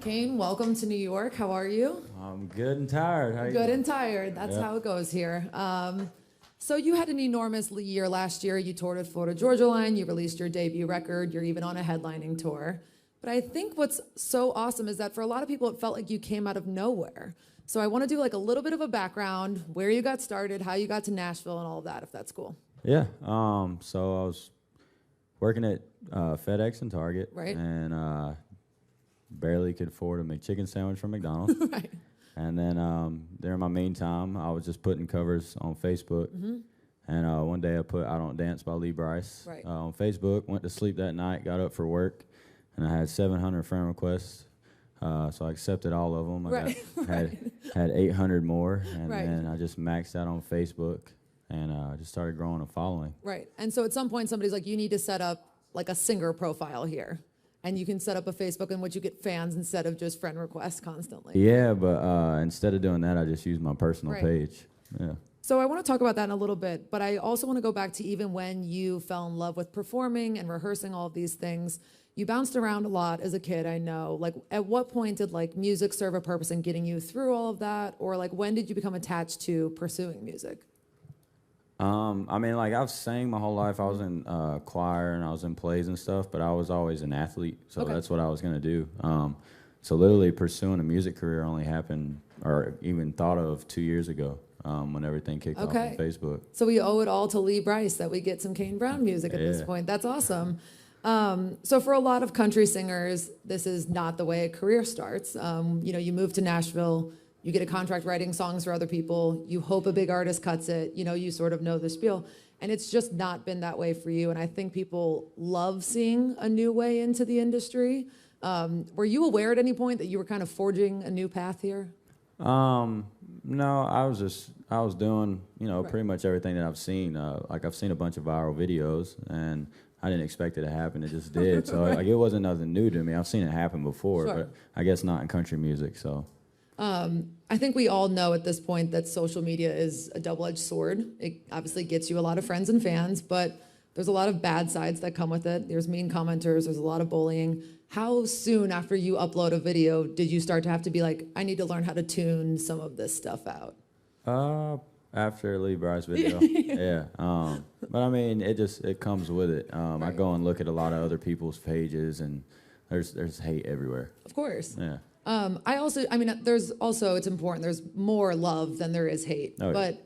Kane, welcome to New York. How are you? I'm good and tired. How you Good doing? and tired. That's how it goes here. So you had an enormous year last year. You toured with Florida Georgia Line. You released your debut record. You're even on a headlining tour. But I think what's so awesome is that for a lot of people, it felt like you came out of nowhere. So I want to do like a little bit of a background, where you got started, how you got to Nashville, and all of that, if that's cool. Yeah. So I was working at FedEx and Target, Right. and barely could afford a McChicken sandwich from McDonald's. Right. And then during my meantime, I was just putting covers on Facebook. Mm-hmm. And one day I put "I Don't Dance" by Lee Brice Right. On Facebook. Went to sleep that night, got up for work, and I had 700 friend requests. So I accepted all of them. Had 800 more, and then I just maxed out on Facebook, and just started growing a following. Right. And so at some point, somebody's like, you need to set up like a singer profile here. And you can set up a Facebook in which you get fans instead of just friend requests constantly. Yeah, but instead of doing that, I just used my personal page. Yeah. So I want to talk about that in a little bit, but I also want to go back to even when you fell in love with performing and rehearsing all of these things. You bounced around a lot as a kid, I know. Like, at what point did like music serve a purpose in getting you through all of that? Or like, when did you become attached to pursuing music? I mean, like, I've sang my whole life. I was in choir and I was in plays and stuff, but I was always an athlete, so that's what I was going to do. So literally pursuing a music career only happened, or even thought of, 2 years ago, when everything kicked off on Facebook. So we owe it all to Lee Brice that we get some Kane Brown music at this point. That's awesome. So for a lot of country singers, this is not the way a career starts. You move to Nashville, you get a contract writing songs for other people, you hope a big artist cuts it, you sort of know the spiel. And it's just not been that way for you. And I think people love seeing a new way into the industry. Were you aware at any point that you were kind of forging a new path here? No, I was doing, pretty much everything that I've seen. Like, I've seen a bunch of viral videos, and I didn't expect it to happen. It just did. So like, it wasn't nothing new to me. I've seen it happen before, but I guess not in country music. So I think we all know at this point that social media is a double-edged sword. It obviously gets you a lot of friends and fans, but there's a lot of bad sides that come with it. There's mean commenters. There's a lot of bullying. How soon after you upload a video did you start to have to be like, I need to learn how to tune some of this stuff out? After Lee Brice video, yeah. But I mean, it comes with it. I go and look at a lot of other people's pages, and there's hate everywhere. Of course. Yeah. There's also, it's important, there's more love than there is hate. But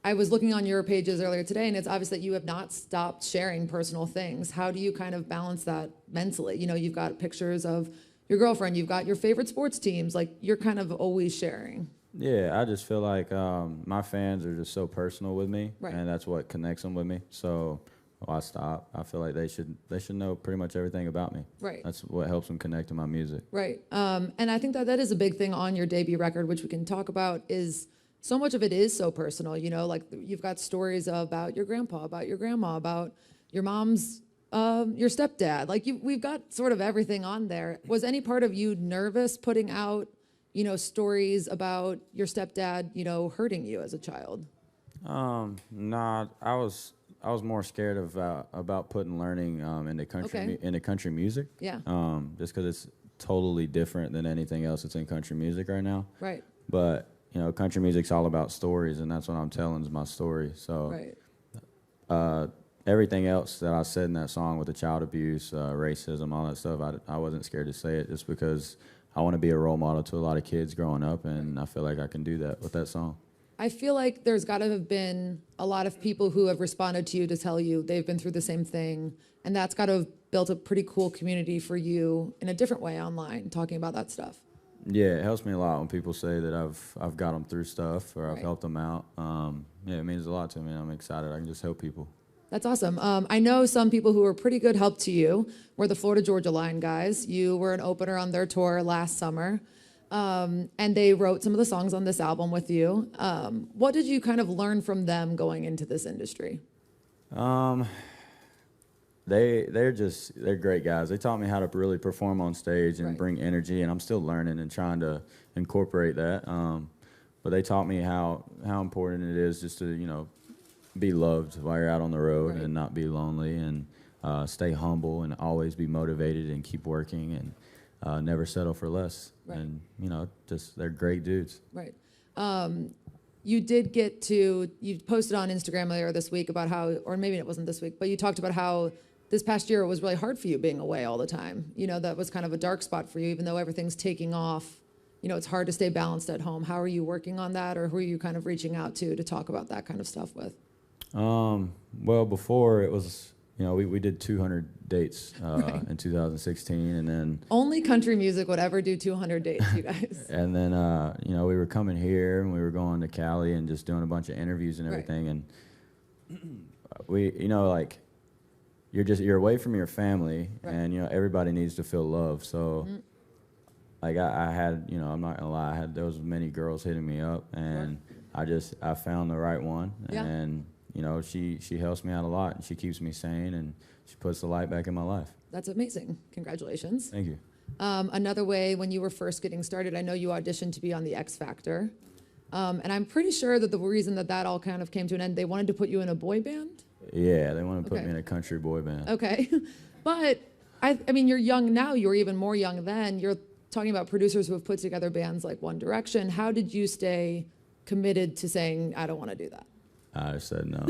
I was looking on your pages earlier today, and it's obvious that you have not stopped sharing personal things. How do you kind of balance that mentally? You've got pictures of your girlfriend, you've got your favorite sports teams, like, you're kind of always sharing. Yeah, I just feel like my fans are just so personal with me, and that's what connects them with me. So I stop. I feel like they should know pretty much everything about me. Right. That's what helps them connect to my music. Right. And I think that is a big thing on your debut record, which we can talk about, is so much of it is so personal. Like, you've got stories about your grandpa, about your grandma, about your mom's, your stepdad. Like, we've got sort of everything on there. Was any part of you nervous putting out stories about your stepdad, hurting you as a child? Nah, I was more scared about putting learning into country music. Yeah. Just because it's totally different than anything else that's in country music right now. Right. But country music's all about stories, and that's what I'm telling is my story. So everything else that I said in that song with the child abuse, racism, all that stuff, I wasn't scared to say it just because I want to be a role model to a lot of kids growing up, and I feel like I can do that with that song. I feel like there's got to have been a lot of people who have responded to you to tell you they've been through the same thing, and that's got to have built a pretty cool community for you in a different way online, talking about that stuff. Yeah, it helps me a lot when people say that I've got them through stuff, or I've helped them out. Yeah, it means a lot to me. I'm excited. I can just help people. That's awesome. I know some people who were pretty good help to you were the Florida Georgia Line guys. You were an opener on their tour last summer, and they wrote some of the songs on this album with you. What did you kind of learn from them going into this industry? They're great guys. They taught me how to really perform on stage and bring energy, and I'm still learning and trying to incorporate that. But they taught me how important it is just to be loved while you're out on the road and not be lonely, and stay humble and always be motivated and keep working. And never settle for less. Right. And, just they're great dudes. Right. You did get to, you posted on Instagram earlier this week about how, or maybe it wasn't this week, but you talked about how this past year it was really hard for you being away all the time. That was kind of a dark spot for you, even though everything's taking off. It's hard to stay balanced at home. How are you working on that, or who are you kind of reaching out to talk about that kind of stuff with? Well, before it was, we did 200 dates Right. in 2016, and then Only country music would ever do 200 dates, you guys. and then we were coming here and we were going to Cali and just doing a bunch of interviews and Right. everything, and we, like, you're away from your family, Right. and everybody needs to feel love. So, like I had, I'm not gonna lie, there was many girls hitting me up, and I found the right one, Yeah. and she helps me out a lot, and she keeps me sane, and she puts the light back in my life. That's amazing. Congratulations. Thank you. Another way, when you were first getting started, I know you auditioned to be on the X Factor. And I'm pretty sure that the reason that all kind of came to an end, they wanted to put you in a boy band? Yeah, they want to put Okay. me in a country boy band. Okay. But, I mean, you're young now. You were even more young then. You're talking about producers who have put together bands like One Direction. How did you stay committed to saying, I don't want to do that? I said no.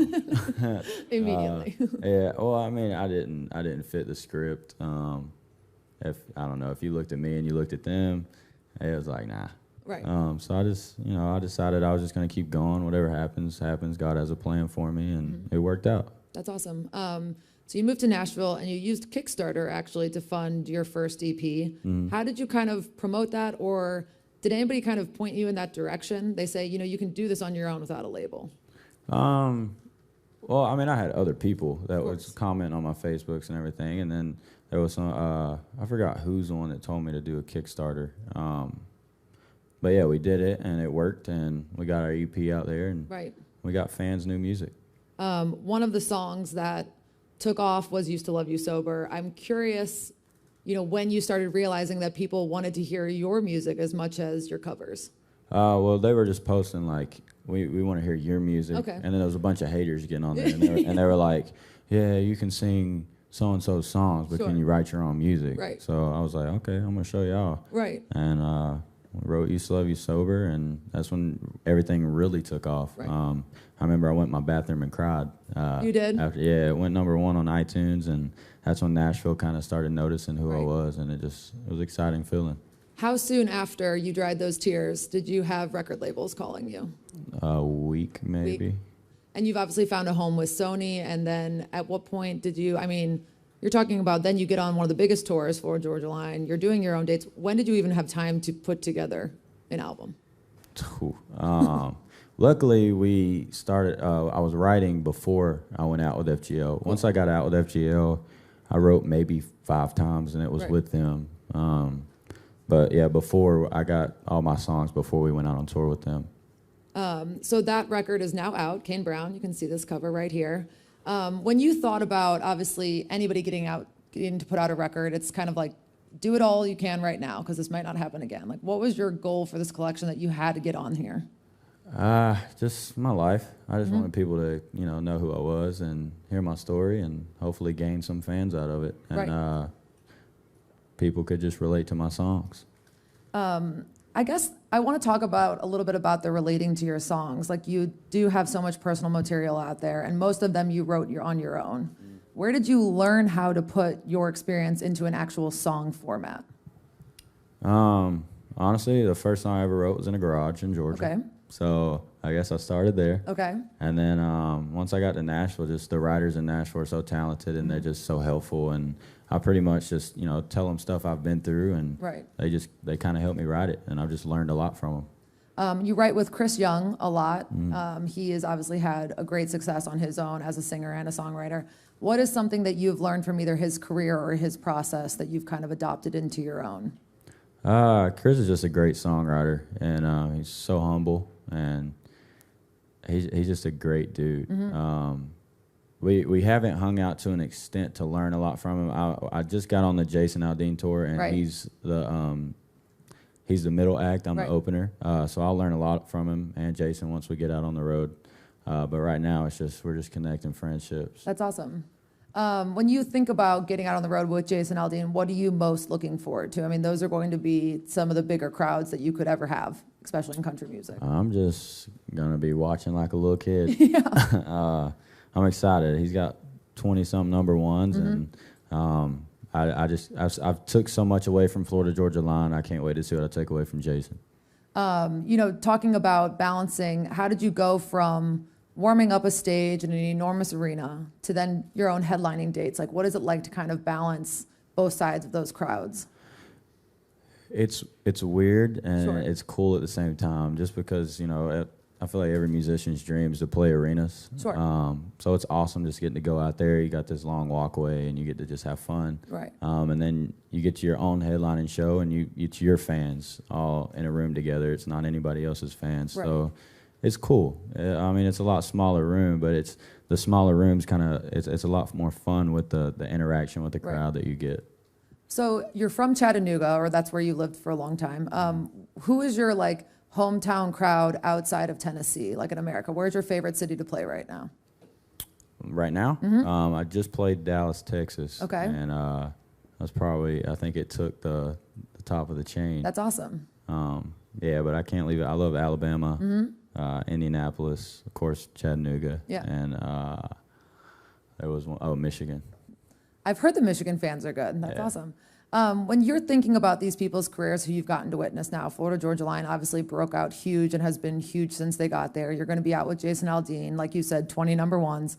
Immediately. Yeah, well, I mean, I didn't fit the script. If I don't know, if you looked at me and you looked at them, it was like, nah. Right. So I just, I decided I was just gonna keep going. Whatever happens, happens. God has a plan for me, and it worked out. That's awesome. So you moved to Nashville and you used Kickstarter actually to fund your first EP. How did you kind of promote that, or did anybody kind of point you in that direction? They say, you can do this on your own without a label. Well, I mean, I had other people that would course. comment on my Facebooks and everything, and then there was some, I forgot who's the one that told me to do a Kickstarter. But yeah, we did it, and it worked, and we got our EP out there, and Right. we got fans' new music. One of the songs that took off was Used to Love You Sober. I'm curious, when you started realizing that people wanted to hear your music as much as your covers. Well, they were just posting like, we want to hear your music. Okay. And then there was a bunch of haters getting on there, and they were like, yeah, you can sing so-and-so's songs, but Sure. can you write your own music? Right. So I was like, okay, I'm going to show y'all. Right. And we wrote Used to Love You Sober, and that's when everything really took off. Right. I remember I went in my bathroom and cried. You did? Yeah, it went #1 on iTunes, and that's when Nashville kind of started noticing who I Right. was, and it was an exciting feeling. How soon after you dried those tears did you have record labels calling you? A week, maybe. And you've obviously found a home with Sony, and then at what point did you, you're talking about then you get on one of the biggest tours for Georgia Line, you're doing your own dates. When did you even have time to put together an album? Luckily, we started, I was writing before I went out with FGL. Once I got out with FGL, I wrote maybe 5 times, and it was Right. with them. But yeah, before I got all my songs before we went out on tour with them. So that record is now out, Kane Brown. You can see this cover right here. When you thought about, obviously, anybody getting to put out a record, it's kind of like, do it all you can right now, because this might not happen again. Like, what was your goal for this collection that you had to get on here? Just my life. I just wanted people to, know who I was and hear my story and hopefully gain some fans out of it. And Right. People could just relate to my songs. I guess I want to talk about a little bit about the relating to your songs. Like, you do have so much personal material out there, and most of them you wrote on your own. Where did you learn how to put your experience into an actual song format? Honestly, the first song I ever wrote was in a garage in Georgia. Okay. So I guess I started there. Okay. And then once I got to Nashville, just the writers in Nashville are so talented, and they're just so helpful. And I pretty much just, tell them stuff I've been through, and Right. they kind of help me write it, and I've just learned a lot from them. You write with Chris Young a lot. He has obviously had a great success on his own as a singer and a songwriter. What is something that you've learned from either his career or his process that you've kind of adopted into your own? Chris is just a great songwriter, and he's so humble, and he's just a great dude. We haven't hung out to an extent to learn a lot from him. I just got on the Jason Aldean tour, and Right. he's the middle act. I'm Right. the opener, so I'll learn a lot from him and Jason once we get out on the road. But right now, we're just connecting friendships. That's awesome. When you think about getting out on the road with Jason Aldean, what are you most looking forward to? I mean, those are going to be some of the bigger crowds that you could ever have, especially in country music. I'm just gonna be watching like a little kid. Yeah. I'm excited. He's got 20-something number ones, and I've took so much away from Florida Georgia Line. I can't wait to see what I take away from Jason. Talking about balancing, how did you go from warming up a stage in an enormous arena to then your own headlining dates? Like, what is it like to kind of balance both sides of those crowds? It's weird and Sure. it's cool at the same time, just because, I feel like every musician's dream is to play arenas. Sure. So it's awesome just getting to go out there. You got this long walkway and you get to just have fun. Right. And then you get to your own headlining show and it's your fans all in a room together. It's not anybody else's fans. Right. So it's cool. I mean, it's a lot smaller room, but it's the smaller rooms it's a lot more fun with the interaction with the crowd that you get. So you're from Chattanooga, or that's where you lived for a long time. Who is your hometown crowd outside of Tennessee, like in America? Where's your favorite city to play right now? Right now, I just played Dallas, Texas. Okay. And I think it took the top of the chain. That's awesome. Yeah, but I can't leave it. I love Alabama, Indianapolis, of course, Chattanooga. Yeah. And there was Michigan. I've heard the Michigan fans are good. That's awesome. When you're thinking about these people's careers who you've gotten to witness now, Florida Georgia Line obviously broke out huge and has been huge since they got there. You're going to be out with Jason Aldean, like you said, 20 number ones.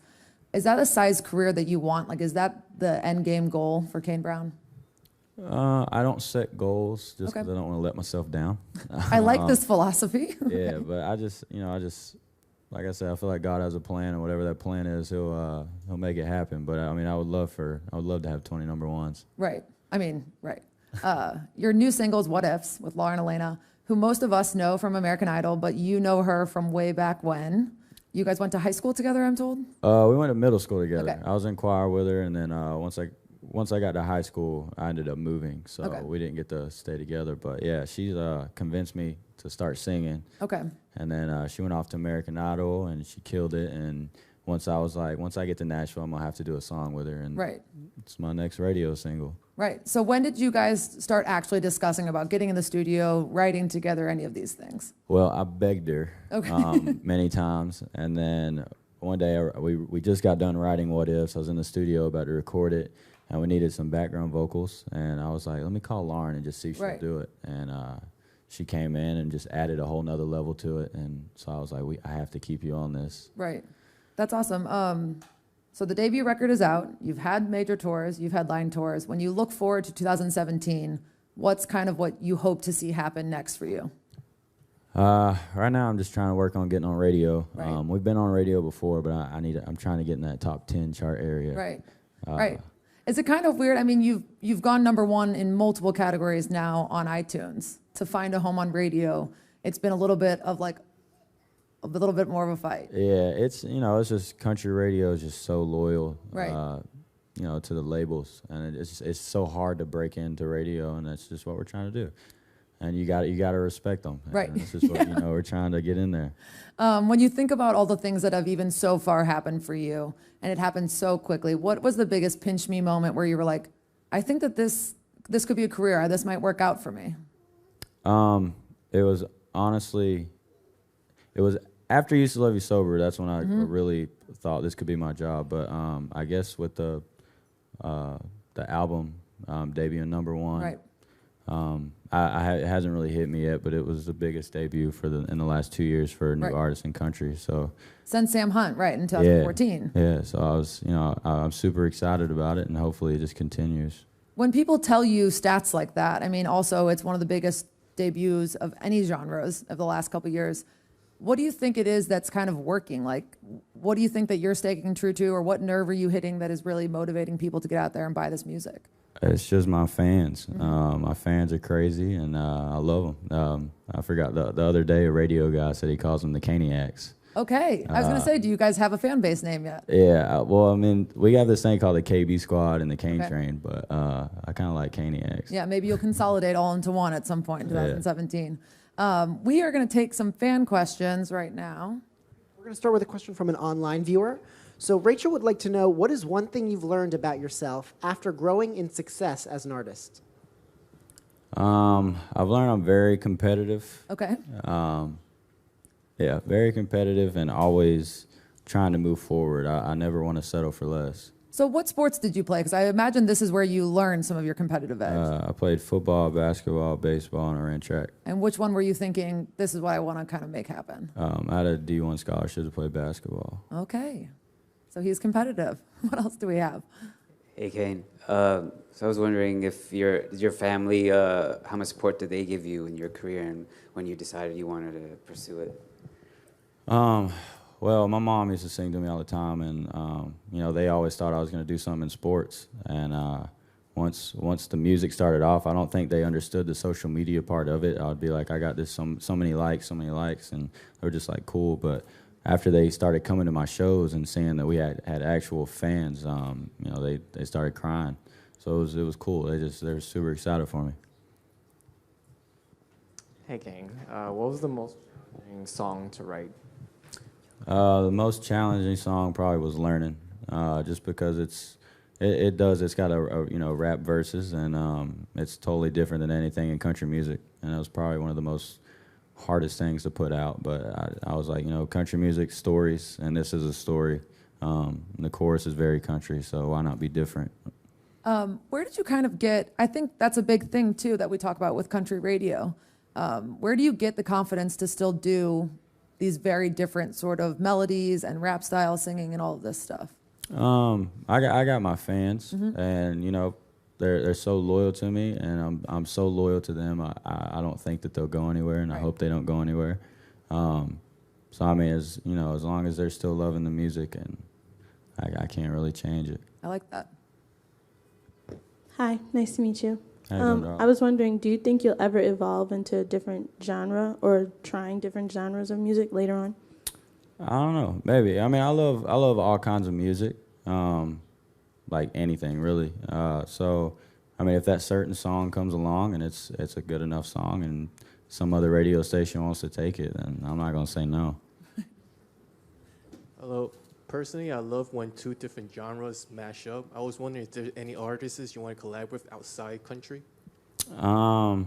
Is that a size career that you want? Like, is that the end game goal for Kane Brown? I don't set goals just Okay. because I don't want to let myself down. I like this philosophy. Yeah, but I just, like I said, I feel like God has a plan, and whatever that plan is, He'll make it happen. But I mean, I would love to have 20 number ones. Right. Right. Your new single is What Ifs with Lauren Elena, who most of us know from American Idol, but you know her from way back when. You guys went to high school together, I'm told? We went to middle school together. Okay. I was in choir with her, and then once I got to high school, I ended up moving, so Okay. we didn't get to stay together. But yeah, she's convinced me to start singing. Okay. And then she went off to American Idol, and she killed it. And once I get to Nashville, I'm gonna have to do a song with her, and Right. it's my next radio single. Right. So when did you guys start actually discussing about getting in the studio, writing together, any of these things? Well, I begged her many times, and then one day we just got done writing What Ifs. I was in the studio about to record it, and we needed some background vocals, and I was like, let me call Lauren and just see if she'll do it. And she came in and just added a whole nother level to it, and so I was like, I have to keep you on this. Right. That's awesome. So the debut record is out. You've had major tours. You've headline tours. When you look forward to 2017, what's kind of what you hope to see happen next for you? Right now, I'm just trying to work on getting on radio. Right. We've been on radio before, but I'm trying to get in that top 10 chart area. Right. Right. Is it kind of weird? I mean, you've gone number one in multiple categories now on iTunes. To find a home on radio, it's been a little bit more of a fight. Yeah, it's just country radio is just so loyal, Right. To the labels, and it's so hard to break into radio, and that's just what we're trying to do. And you got to respect them. Right. And this is what we're trying to get in there. When you think about all the things that have even so far happened for you, and it happened so quickly, what was the biggest pinch me moment where you were like, I think that this could be a career, this might work out for me? It was after You Used to Love You Sober. That's when I really thought this could be my job. But I guess with the album debuting number one, Right. It hasn't really hit me yet, but it was the biggest debut in the last 2 years for a new artist in country. So Since Sam Hunt, right, in 2014. Yeah. So I'm super excited about it, and hopefully it just continues. When people tell you stats like that, I mean, also it's one of the biggest debuts of any genres of the last couple of years. What do you think it is that's kind of working? Like, what do you think that you're staying true to, or what nerve are you hitting that is really motivating people to get out there and buy this music? It's just my fans. My fans are crazy, and I love them. I forgot the other day a radio guy said he calls them the Caniacs. Okay. I was going to say, do you guys have a fan base name yet? Yeah. Well, I mean, we have this thing called the KB Squad and the Kane Okay. Train, but I kind of like Caniacs. Yeah, maybe you'll consolidate all into one at some point in 2017. We are going to take some fan questions right now. We're going to start with a question from an online viewer. So Rachel would like to know, what is one thing you've learned about yourself after growing in success as an artist? I've learned I'm very competitive. Okay. Yeah, very competitive and always trying to move forward. I never want to settle for less. So what sports did you play? Because I imagine this is where you learned some of your competitive edge. I played football, basketball, baseball, and I ran track. And which one were you thinking, this is what I want to kind of make happen? I had a D1 scholarship to play basketball. Okay. So he's competitive. What else do we have? Hey, Kane. So I was wondering if your family, how much support did they give you in your career and when you decided you wanted to pursue it? Well, my mom used to sing to me all the time, and you know, they always thought I was going to do something in sports. And once the music started off, I don't think they understood the social media part of it. I would be like, I got this so many likes, and they were just like, cool. But after they started coming to my shows and seeing that we had actual fans, you know, they started crying. So it was cool. They were super excited for me. Hey, Kane. What was the most challenging song to write? The most challenging song probably was Learning, just because it's got a you know, rap verses, and it's totally different than anything in country music, and it was probably one of the most hardest things to put out. But I was like, you know, country music stories, and this is a story. And the chorus is very country, so why not be different? Where did you kind of get, I think that's a big thing too that we talk about with country radio. Where do you get the confidence to still do these very different sort of melodies and rap style singing and all of this stuff? I got my fans, and you know, they're so loyal to me, and I'm so loyal to them. I don't think that they'll go anywhere, and I hope they don't go anywhere. So I mean, as you know, as long as they're still loving the music, and I can't really change it. I like that. Hi, nice to meet you. How you doing, dog? I was wondering, do you think you'll ever evolve into a different genre or trying different genres of music later on? I don't know, maybe. I mean, I love all kinds of music, like anything really. So, I mean, if that certain song comes along and it's a good enough song, and some other radio station wants to take it, then I'm not gonna say no. Hello. Personally, I love when two different genres mash up. I was wondering if there are any artists you want to collaborate with outside country? I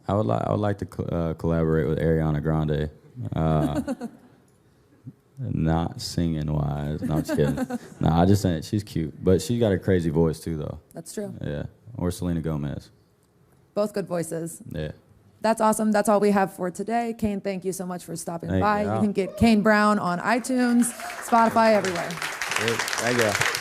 would like to collaborate with Ariana Grande. Not singing wise. No, I'm just kidding. No, I just saying she's cute, but she's got a crazy voice too, though. That's true. Yeah, or Selena Gomez. Both good voices. Yeah. That's awesome. That's all we have for today. Kane, thank you so much for stopping by. You. You can get Kane Brown on iTunes, Spotify, everywhere. Thank you.